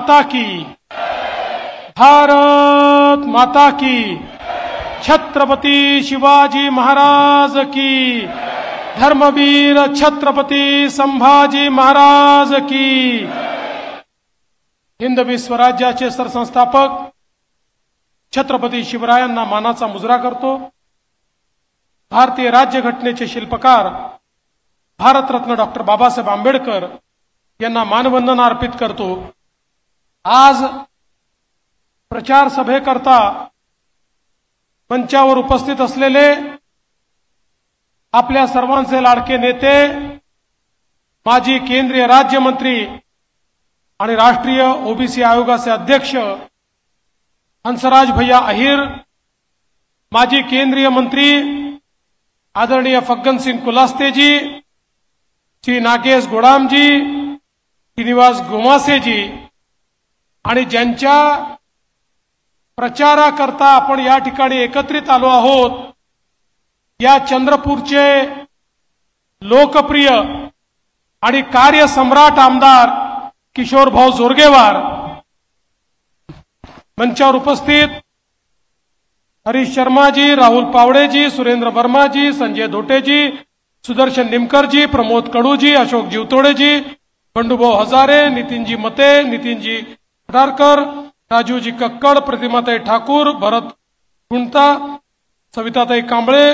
माता की, भारत माता की, छत्रपती शिवाजी महाराज की, धर्मवीर छत्रपती संभाजी महाराज की। हिंदवी स्वराज्याचे सरसंस्थापक छत्रपती शिवरायांना मानाचा मुजरा करतो। भारतीय राज्यघटनेचे शिल्पकार भारतरत्न डॉक्टर बाबासाहेब आंबेडकर यांना मानवंदना अर्पित करतो। आज प्रचार सभेकरता मंचावर उपस्थित असलेले आपल्या सर्वांचे लाडके नेते, माजी केंद्रीय राज्यमंत्री आणि राष्ट्रीय ओबीसी आयोगाचे अध्यक्ष हंसराज भैया अहिर, माजी केंद्रीय मंत्री आदरणीय फग्गन सिंह कुलास्ते जी, श्री नागेश गोडामजी, श्रीनिवास गोमासे जी, आणि ज्यांच्या प्रचाराकरता आपण या ठिकाणी एकत्रित आलो आहोत, या चंद्रपूरचे लोकप्रिय आणि कार्यसम्राट आमदार किशोर भाऊ जोरगेवार, मंचावर उपस्थित हरीश शर्मा जी, राहुल पावड़े जी, सुरेंद्र वर्मा जी, संजय धोटे जी, सुदर्शन निमकर जी, प्रमोद कडू जी, अशोक जीवतोड़े जी, बंडूभाऊ हजारे, नितिन जी मते, नितिन जी खडारकर, राजू जी कक्कड़, प्रतिमाताई ठाकुर, भरत गुंटा, सविताताई कांबळे,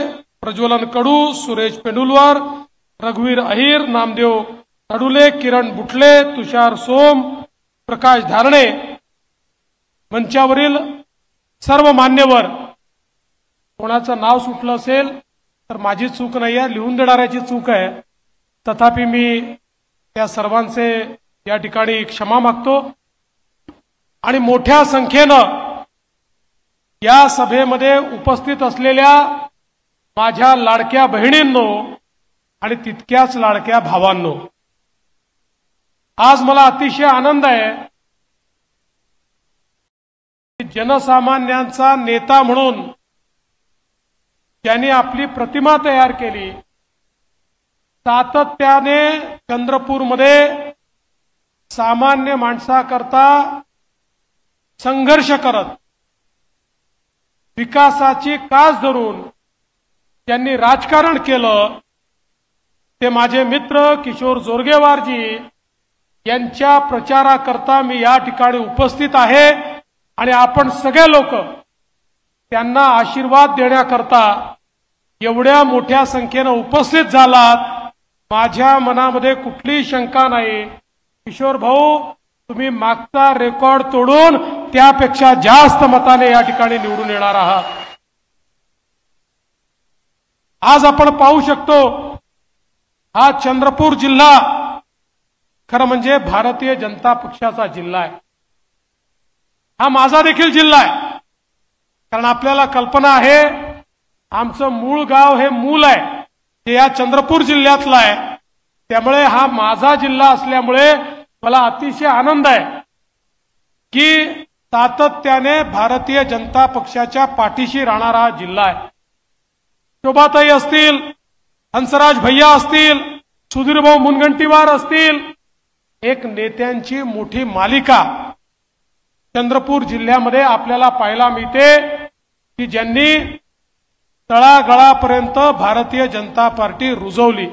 प्रज्वलन कडू, सुरेश पेंडुलवार, रघुवीर अहिर, नामदेव ताडुले, किरण बुटले, तुषार सोम, प्रकाश धारणे, मंचावरील सर्व मान्यवर, कोणाचं नाव सुटलं असेल तर माझी चूक नाही आहे, लिहून देणाऱ्याची चूक आहे, तथापि मी त्या सर्वांचे या ठिकाणी क्षमा मागतो। आणि मोठ्या संख्येनं या सभेमध्ये उपस्थित असलेल्या माझ्या लाडक्या बहिणींनो आणि तितक्याच लाडक्या भावांनो, आज मला अतिशय आनंद आहे की जनसामान्यांचा नेता म्हणून ज्यांनी आपली प्रतिमा तयार केली, सातत्याने चंद्रपूरमध्ये सामान्य माणसाकरता संघर्ष करत विकासाची कास धरून ज्यांनी राजकारण केलं, ते माझे मित्र किशोर जोरगेवारजी यांच्या प्रचाराकरता मी या ठिकाणी उपस्थित आहे। आणि आपण सगळे लोक त्यांना आशीर्वाद देण्याकरता एवढ्या मोठ्या संख्येने उपस्थित झालात, माझ्या मनामध्ये कुठलीही शंका नाही। किशोर भाऊ, तुम्ही मागचा रेकॉर्ड तोडून त्यापेक्षा जास्त मताने या ठिकाणी निवडून येणार आहात। आज आपण पाहू शकतो, हा चंद्रपूर जिल्हा खरं म्हणजे भारतीय जनता पक्षाचा जिल्हा आहे। हा माझा देखील जिल्हा आहे, कारण आपल्याला कल्पना आहे आमचं मूळ गाव हे मूल आहे ते या चंद्रपूर जिल्ह्यातलं आहे, त्यामुळे हा माझा जिल्हा असल्यामुळे मला अतिशय आनंद आहे की सातत्याने भारतीय जनता पक्षाच्या पाठीशी राहणारा हा जिल्हा आहे। शोभाताई असतील, हंसराज भैया असतील, सुधीरभाऊ मुनगंटीवार असतील, एक नेत्यांची मोठी मालिका चंद्रपूर जिल्ह्यामध्ये आपल्याला पाहायला मिळते की ज्यांनी तळागाळापर्यंत भारतीय जनता पार्टी रुजवली।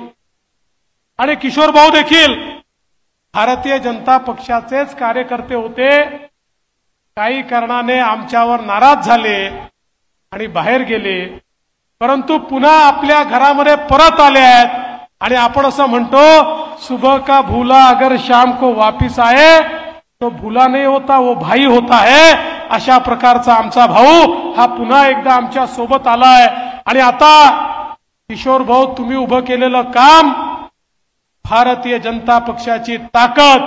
आणि किशोर भाऊ देखील भारतीय जनता पक्षाचेच कार्यकर्ते होते, काही कारणाने आमच्यावर नाराज झाले आणि बाहेर गेले, परंतु पुन्हा आपल्या घरामध्ये परत आले आहेत। आणि आपण असं म्हणतो, सुबह का भूला अगर शाम को वापिस आए तो भूला नहीं होता, वो भाई होता है। अशा प्रकारचा आमचा भाऊ हा पुन्हा एकदा आमच्या सोबत आलाय। आणि आता किशोर भाऊ, तुम्ही उभं केलेलं काम, भारतीय जनता पक्षाची ताकद,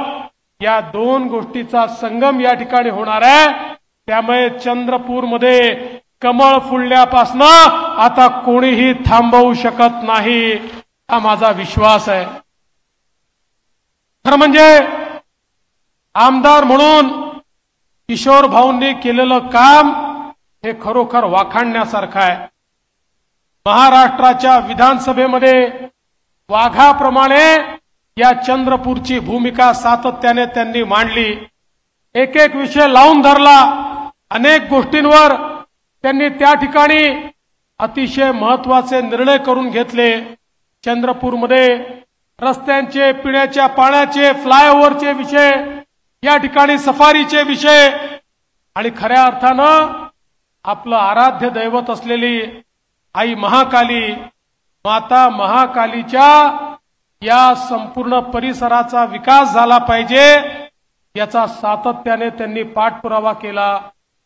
या दोन गोष्टीचा संगम या ठिकाणी होणार आहे। त्यामुळे चंद्रपूरमध्ये कमळ फुलण्यापासनं आता कोणीही थांबवू शकत नाही, हा माझा विश्वास आहे। खरं म्हणजे आमदार म्हणून किशोर भाऊंनी केलेलं काम हे खरोखर वाखाणण्यासारखं आहे। महाराष्ट्राच्या विधानसभेमध्ये वाघाप्रमाणे या चंद्रपूरची भूमिका सातत्याने त्यांनी मांडली। एक एक विषय लावून धरला। अनेक गोष्टींवर त्यांनी त्या ठिकाणी अतिशय महत्त्वाचे निर्णय करून घेतले। चंद्रपूरमध्ये रस्त्यांचे, पिण्याच्या पाण्याचे, फ्लायओव्हरचे विषय, या ठिकाणी सफारीचे विषय आणि खऱ्या अर्थानं आपलं आराध्य दैवत असलेली आई महाकाली, माता महाकालीच्या या संपूर्ण परिसराचा विकास झाला पाहिजे याचा सातत्याने त्यांनी पाठपुरावा केला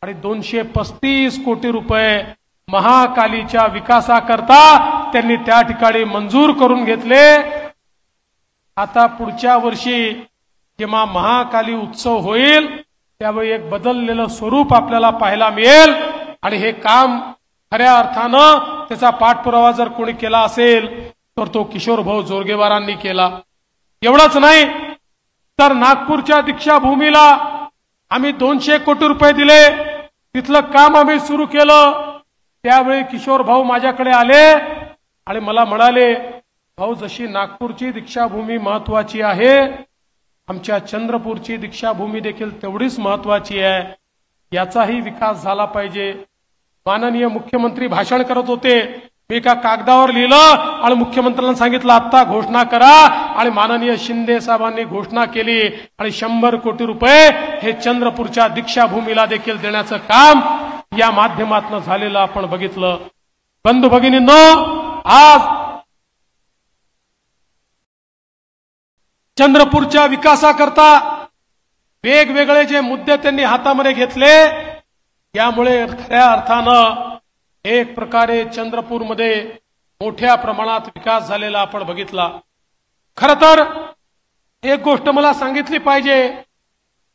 आणि 235 कोटी रुपये महाकालीच्या विकासाकरता त्यांनी त्या ठिकाणी मंजूर करून घेतले। आता पुढच्या वर्षी जेव्हा महाकाली उत्सव होईल त्यावेळी एक बदललेलं स्वरूप आपल्याला पाहायला मिळेल आणि हे काम खऱ्या अर्थानं त्याचा पाठपुरावा जर कोणी केला असेल तर तो किशोर भाऊ जोरगेवारांनी केला। एवढंच नाही तर नागपूरच्या दीक्षाभूमीला आम्ही 200 कोटी रुपये दिले, तिथलं काम आम्ही सुरू केलं। त्यावेळी किशोर भाऊ माझ्याकडे आले आणि मला म्हणाले, भाऊ जशी नागपूरची दीक्षाभूमी महत्वाची आहे, आमच्या चंद्रपूरची दीक्षाभूमी देखील तेवढीच महत्वाची आहे, याचाही विकास झाला पाहिजे। माननीय मुख्यमंत्री भाषण करत होते, मी एका कागदावर लिहिलं आणि मुख्यमंत्र्यांना सांगितलं आता घोषणा करा आणि माननीय शिंदे साहेबांनी घोषणा केली आणि 100 कोटी रुपये हे चंद्रपूरच्या दीक्षाभूमीला देखील देण्याचं काम या माध्यमातून झालेलं आपण बघितलं। बंधू भगिनींनो, आज चंद्रपूरच्या विकासाकरता वेगवेगळे जे मुद्दे त्यांनी हातामध्ये घेतले, यामुळे खऱ्या अर्थानं एक प्रकारे चंद्रपूरमध्ये मोठ्या प्रमाणात विकास झालेला आपण बघितला। खरं तर एक गोष्ट मला सांगितली पाहिजे,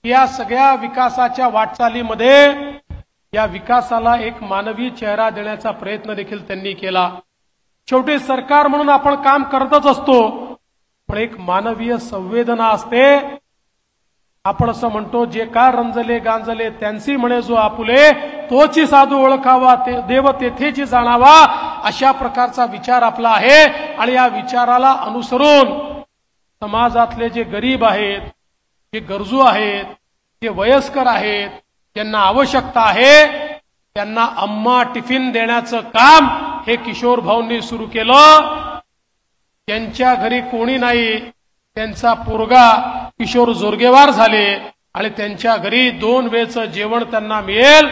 या सगळ्या विकासाच्या वाटचालीमध्ये या विकासाला एक मानवी चेहरा देण्याचा प्रयत्न देखील त्यांनी केला। शेवटी सरकार म्हणून आपण काम करतच असतो, पण एक मानवीय संवेदना असते। आपण असं म्हणतो, जे का रंजले गांजले त्यांची म्हणे जो आपुले, तोची साधू ओळखावा देव तेथेची जाणावा, अशा प्रकारचा विचार आपला आहे। आणि या विचाराला अनुसरून समाजातले जे गरीब आहेत, जे गरजू आहेत, जे वयस्कर आहेत, ज्यांना आवश्यकता आहे, त्यांना अम्मा टिफिन देण्याचं काम हे किशोर भाऊंनी सुरू केलं। त्यांच्या घरी कोणी नाही, त्यांचा पोरगा किशोर जोरगेवार झाले आणि त्यांच्या घरी 2 वेळचं जेवण त्यांना मिळेल,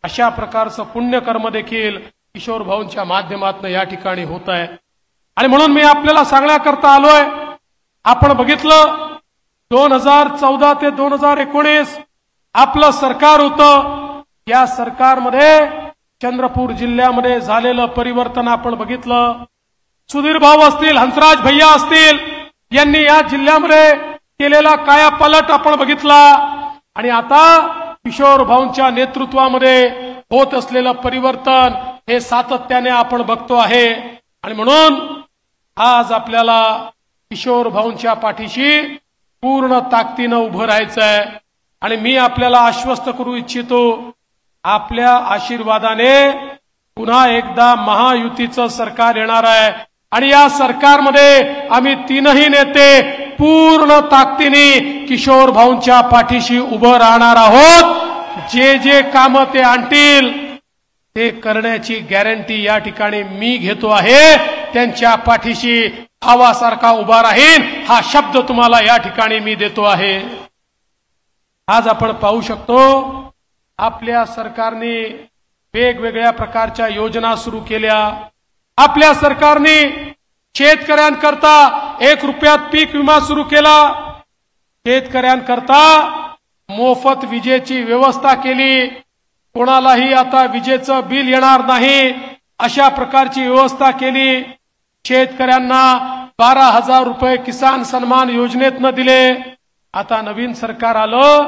अशा प्रकारचं पुण्यकर्म देखील किशोर भाऊंच्या माध्यमातून या ठिकाणी होत आहे। आणि म्हणून मी आपल्याला सांगण्याकरता आलोय, आपण बघितलं 2014 ते 2019 आपलं सरकार होतं। या सरकारमध्ये चंद्रपूर जिल्ह्यामध्ये झालेलं परिवर्तन आपण बघितलं। सुधीर भाऊ असतील, हंसराज भैया असतील, यांनी या जिल्ह्यामध्ये केलेला कायापालट आपण बघितला आणि आता किशोर भाऊंच्या नेतृत्वामध्ये होत असलेलं परिवर्तन हे सातत्याने आपण बघतो आहे। आणि म्हणून आज आपल्याला किशोर भाऊंच्या पाठीशी पूर्ण ताकदीनं उभं राहायचं आहे। आणि मी आपल्याला आश्वस्त करू इच्छितो, आपल्या आशीर्वादाने पुन्हा एकदा महायुतीचं सरकार येणार आहे आणि या सरकारमध्ये आम्ही 3ही नेते पूर्ण ताकदीने किशोर भाऊंच्या पाठीशी उभं राहणार आहोत। जे जे काम ते आणतील ते करण्याची गॅरंटी या ठिकाणी मी घेतो आहे। त्यांच्या पाठीशी भावासारखा उभा राहीन हा शब्द तुम्हाला या ठिकाणी मी देतो आहे। आज आपण पाहू शकतो, आपल्या सरकारने वेगवेगळ्या प्रकारच्या योजना सुरू केल्या। आपल्या सरकारने शेतकऱ्यांकरता 1 रुपयात पीक विमा सुरू केला, शेतकऱ्यांकरता मोफत विजेची व्यवस्था केली, कोणालाही आता विजेचं बिल येणार नाही अशा प्रकारची व्यवस्था केली। शेतकऱ्यांना 12,000 रुपये किसान सन्मान योजनेतनं दिले। आता नवीन सरकार आलं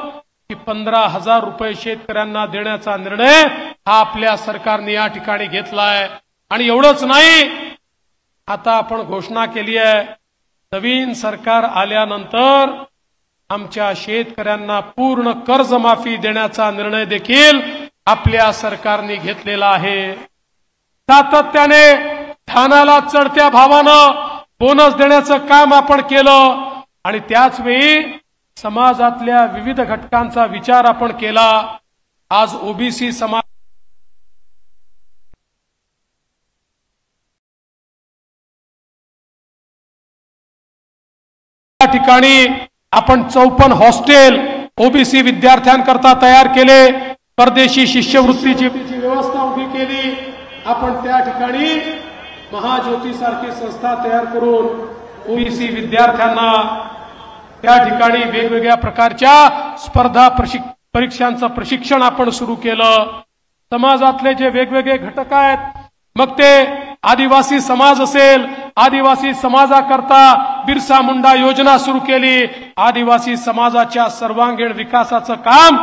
की 15,000 रुपये शेतकऱ्यांना देण्याचा निर्णय हा आपल्या सरकारने या ठिकाणी घेतलाय। आणि एवढंच नाही, आता आपण घोषणा केली आहे, नवीन सरकार आल्यानंतर आमच्या शेतकऱ्यांना पूर्ण कर्जमाफी देण्याचा निर्णय देखील आपल्या सरकारने घेतलेला आहे। सातत्याने धानाला चढत्या भावानं बोनस देण्याचं काम आपण केलं आणि त्याच वेळी समाजातल्या विविध घटकांचा विचार आपण केला। आज ओबीसी समाज या ठिकाणी आपण 54 हॉस्टेल ओबीसी विद्यार्थ्यांकरता तयार केले, परदेशी शिष्यवृत्तीची व्यवस्था उभी केली। आपण त्या ठिकाणी महाज्योती सारखी संस्था तयार करून ओबीसी विद्यार्थ्यांना त्या ठिकाणी वेगवेगळ्या प्रकारच्या स्पर्धा परीक्षांचं प्रशिक्षण आपण सुरू केलं। समाजातले जे वेगवेगळे घटक आहेत, मग ते आदिवासी समाज असेल, आदिवासी समाजाकरता बिरसा मुंडा योजना सुरू केली। आदिवासी समाजाच्या सर्वांगीण विकासाचं काम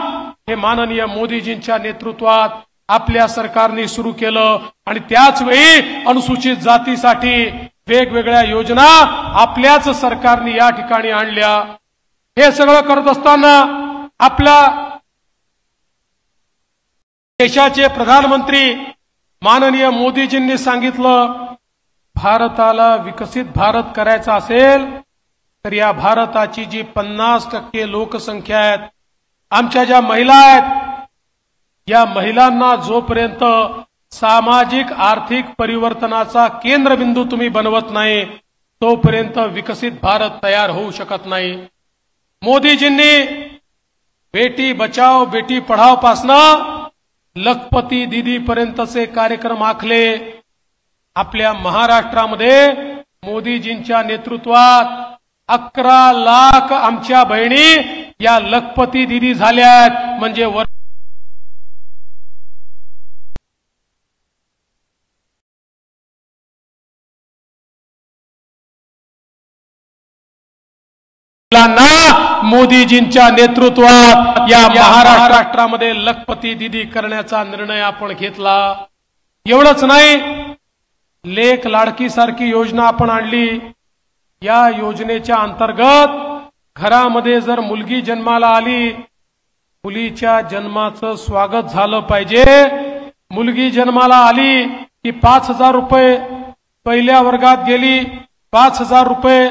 हे माननीय मोदीजींच्या नेतृत्वात आपल्या सरकारने सुरू केलं आणि त्याच वेळी अनुसूचित जातीसाठी वेगवेगळ्या योजना आपल्याच सरकारने या ठिकाणी आणल्या। हे सगळं करत असताना आपल्या देशाचे प्रधानमंत्री माननीय मोदीजींनी सांगितलं, भारताला विकसित भारत करायचा असेल तर या भारताची जी 50% लोकसंख्या आहे, आमच्या ज्या महिला आहेत, या महिलांना जोपर्यंत सामाजिक आर्थिक परिवर्तनाचा केंद्रबिंदू तुम्ही बनवत नाही तोपर्यंत विकसित भारत तयार होऊ शकत नाही। मोदीजींनी बेटी बचाओ बेटी पढाओ पासनं लखपती दीदी पर्यंतचे कार्यक्रम आखले। आपल्या महाराष्ट्रामध्ये मोदीजींच्या नेतृत्वात 11 लाख आमच्या बहिणी या लखपती दीदी झाल्यात, म्हणजे मोदीजींच्या नेतृत्वात या महाराष्ट्रामध्ये लखपती दीदी करण्याचा निर्णय आपण घेतला। एवढंच नाही, लेक लाडकी सारखी योजना आपण आणली। या योजनेच्या अंतर्गत घरामध्ये जर मुलगी जन्माला आली, मुलीच्या जन्माचं स्वागत झालं पाहिजे। मुलगी जन्माला आली की 5,000 रुपये, पहिल्या वर्गात गेली 5,000 रुपये,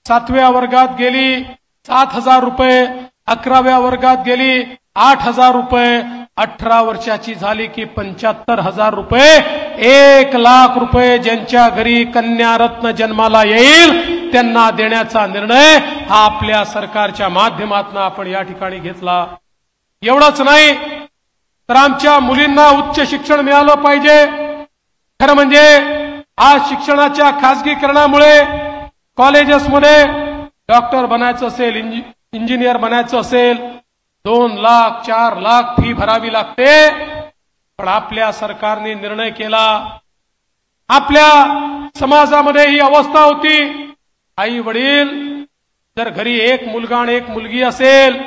7व्या वर्गात गेली 7,000 रुपये, 11व्या वर्गात गेली 8,000 रुपये, 18 वर्षाची झाली की 75,000 रुपये, 1 लाख रुपये ज्यांच्या घरी कन्या रत्न जन्माला येईल त्यांना देण्याचा निर्णय हा आपल्या सरकारच्या माध्यमातून आपण या ठिकाणी घेतला। एवढंच नाही तर आमच्या मुलींना उच्च शिक्षण मिळालं पाहिजे। खरं म्हणजे आज शिक्षणाच्या खासगीकरणामुळे कॉलेजेसमध्ये डॉक्टर बनायचं असेल, इंजिनियर बनायचं असेल, 2 लाख 4 लाख फी भरावी लागते। पण आपल्या सरकारने निर्णय केला, आपल्या समाजामध्ये ही अवस्था होती, आई वडील जर घरी एक मुलगा आणि एक मुलगी असेल,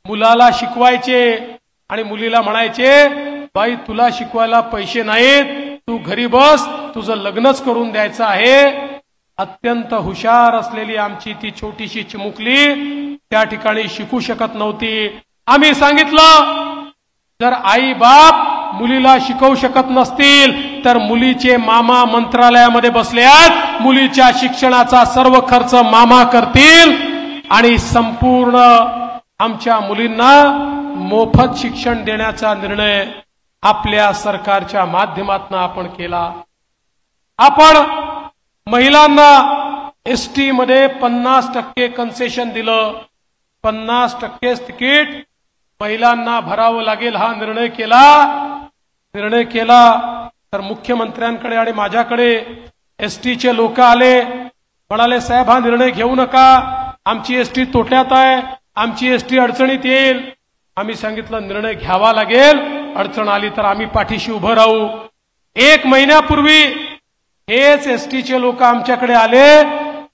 मुलाला शिकवायचे आणि मुलीला म्हणायचे, बाई तुला शिकवायला पैसे नाहीत, तू घरी बस, तुझं लग्नच करून द्यायचं आहे। अत्यंत हुशार असलेली आमची ती छोटीशी चिमुकली त्या ठिकाणी शिकू शकत नव्हती। आम्ही सांगितलं, जर आई बाप मुलीला शिकवू शकत नसतील तर मुलीचे मामा मंत्रालयामध्ये बसल्यात, मुलीच्या शिक्षणाचा सर्व खर्च मामा करतील आणि संपूर्ण आमच्या मुलींना मोफत शिक्षण देण्याचा निर्णय आपल्या सरकारच्या माध्यमातून आपण केला। आपण महिलांना एसटी मध्ये 50% कन्सेशन दिलं, 50% तिकीट महिलांना भरावं लागेल हा निर्णय केला तर मुख्यमंत्र्यांकडे आणि माझ्याकडे एसटीचे लोक आले, म्हणाले साहेब हा निर्णय घेऊ नका, आमची एसटी तोट्यात आहे, आमची एसटी अडचणीत येईल। आम्ही सांगितलं निर्णय घ्यावा लागेल, अडचण आली तर आम्ही पाठीशी उभं राहू। 1 महिन्यापूर्वी हेच एसटीचे लोक आमच्याकडे आले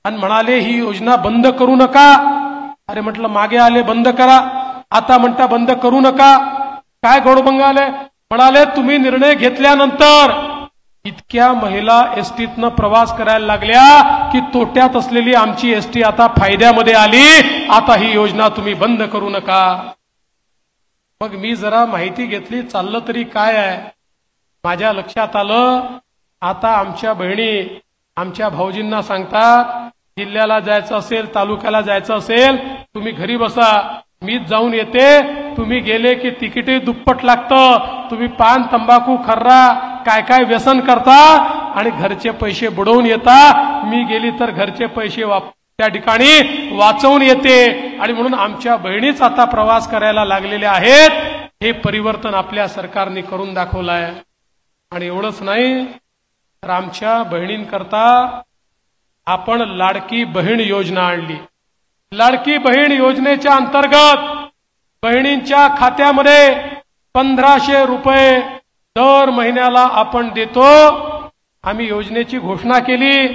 आणि म्हणाले ही योजना बंद करू नका। अरे म्हटलं मागे आले बंद करा, आता म्हणता बंद करू नका, काय गोडबंग आले? म्हणाले तुम्ही निर्णय घेतल्यानंतर इतक्या महिला एसटीतनं प्रवास करायला लागल्या की तोट्यात असलेली आमची एसटी आता फायद्यामध्ये आली, आता ही योजना तुम्ही बंद करू नका। मग मी जरा माहिती घेतली, चाललं तरी काय आहे, माझ्या लक्षात आलं आता आमच्या बहिणी आमच्या भाऊजींना सांगतात, जिल्ह्याला जायचं असेल, तालुक्याला जायचं असेल तुम्ही घरी बसा, मीच जाऊन येते, तुम्ही गेले की तिकीटही दुप्पट लागतं, तुम्ही पान तंबाखू खर्रा काय काय व्यसन करता आणि घरचे पैसे बुडवून येता, मी गेली तर घरचे पैसे त्या ठिकाणी वाचवून येते. आणि म्हणून आमच्या बहिणीच आता प्रवास करायला लागलेल्या आहेत. हे परिवर्तन आपल्या सरकारने करून दाखवलं आहे. आणि एवढंच नाही तर आमच्या बहिणींकरता आपण लाडकी बहीण योजना आणली. लाडकी बहीण योजनेच्या अंतर्गत बहिणींच्या खात्यामध्ये 1500 रुपये दर महिन्याला आपण देतो. आम्ही योजनेची घोषणा केली.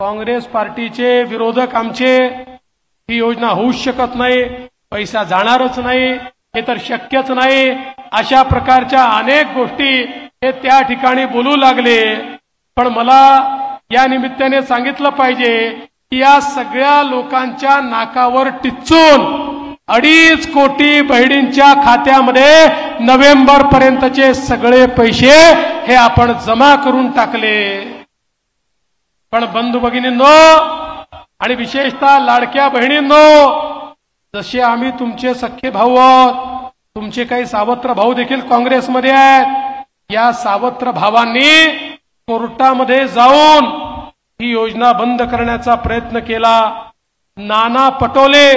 काँग्रेस पार्टीचे विरोधक आमचे ही योजना होऊच शकत नाही, पैसा जाणारच नाही, हे तर शक्यच नाही, अशा प्रकारच्या अनेक गोष्टी हे त्या ठिकाणी बोलू लागले. पण मला या निमित्ताने सांगितलं पाहिजे की या सगळ्या लोकांच्या नाकावर टिच्चून 2.5 कोटी बहिणींच्या खात्यामध्ये नोव्हेंबर पर्यंतचे सगळे पैसे हे आपण जमा करून टाकले. पण बंधू भगिनींनो आणि विशेषतः लाडक्या बहिणींनो, जसे आम्ही तुमचे सख्खे भाऊ आहोत, तुमचे काही सावत्र भाऊ देखील काँग्रेसमध्ये आहेत. या सावत्र भावांनी कोर्टामध्ये जाऊन ही योजना बंद करण्याचा प्रयत्न केला. नाना पटोले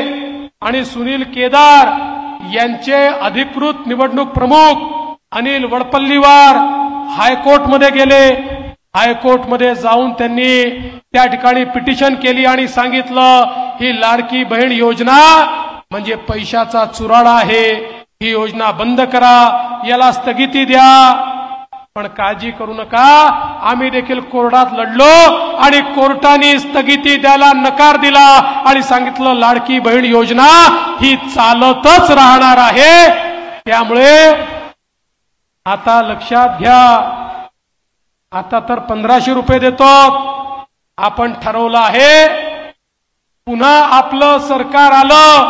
आणि सुनील केदार यांचे अधिकृत निवडणूक प्रमुख अनिल वडपल्लीवार हायकोर्टमध्ये गेले. हायकोर्टमध्ये जाऊन त्यांनी त्या ठिकाणी पिटिशन केली आणि सांगितलं ही लाडकी बहीण योजना म्हणजे पैशाचा चुराडा आहे, ही योजना बंद करा, याला स्थगिती द्या. पण काळजी करू नका, आम्ही देखील कोर्टात लढलो आणि कोर्टाने स्थगिती द्यायला नकार दिला आणि सांगितलं लाडकी बहीण योजना ही चालतच राहणार आहे. त्यामुळे आता लक्षात घ्या, आता तर 1500 रुपये देतो. आपण ठरवलं आहे पुन्हा आपलं सरकार आलं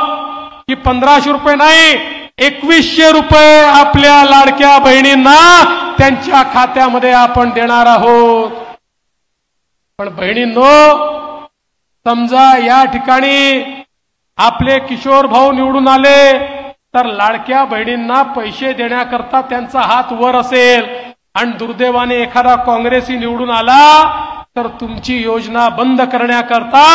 की 1500 रुपये नाही 2100 रुपये आपल्या लाडक्या बहिणींना त्यांच्या खात्यामध्ये आपण देणार आहोत. पण बहिणींनो, समजा या ठिकाणी आपले किशोर भाऊ निवडून आले तर लाडक्या बहिणींना पैसे देण्याकरता त्यांचा हात वर असेल आणि दुर्दैवाने एखादा काँग्रेसी निवडून आला तर तुमची योजना बंद करण्याकरता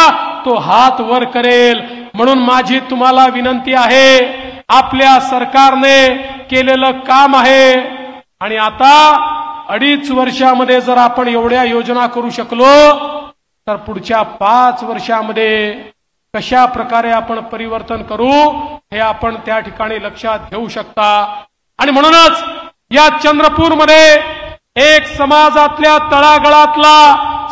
तो हात वर करेल. म्हणून माझी तुम्हाला विनंती आहे, आपल्या सरकारने केलेलं काम आहे आणि आता 2.5 वर्षामध्ये जर आपण एवढ्या योजना करू शकलो तर पुढच्या 5 वर्षामध्ये कशा प्रकारे आपण परिवर्तन करू हे आपण त्या ठिकाणी लक्षात घेऊ शकता. आणि म्हणूनच या चंद्रपूरमध्ये एक समाजातल्या तळागाळातला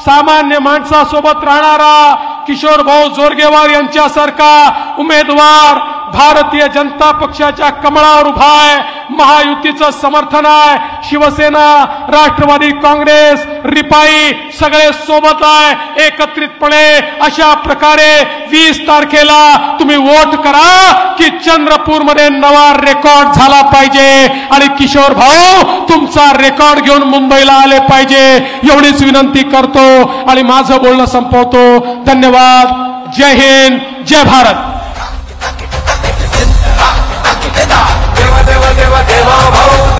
सामान्य माणसासोबत राहणारा किशोर भाऊ जोरगेवार यांच्यासारखा उमेदवार भारतीय जनता पक्षाच्या कमळावर उभा आहे. महायुतीचं समर्थन आहे. शिवसेना, राष्ट्रवादी काँग्रेस, रिपाई सगळे सोबत आहे. एकत्रितपणे अशा प्रकारे 20 तारखेला तुम्ही वोट करा की चंद्रपूरमध्ये नवा रेकॉर्ड झाला पाहिजे आणि किशोर भाऊ तुमचा रेकॉर्ड घेऊन मुंबईला आले पाहिजे, एवढीच विनंती करतो आणि माझं बोलणं संपवतो. धन्यवाद. जय हिंद, जय भारत. देवा देवा देवा देवा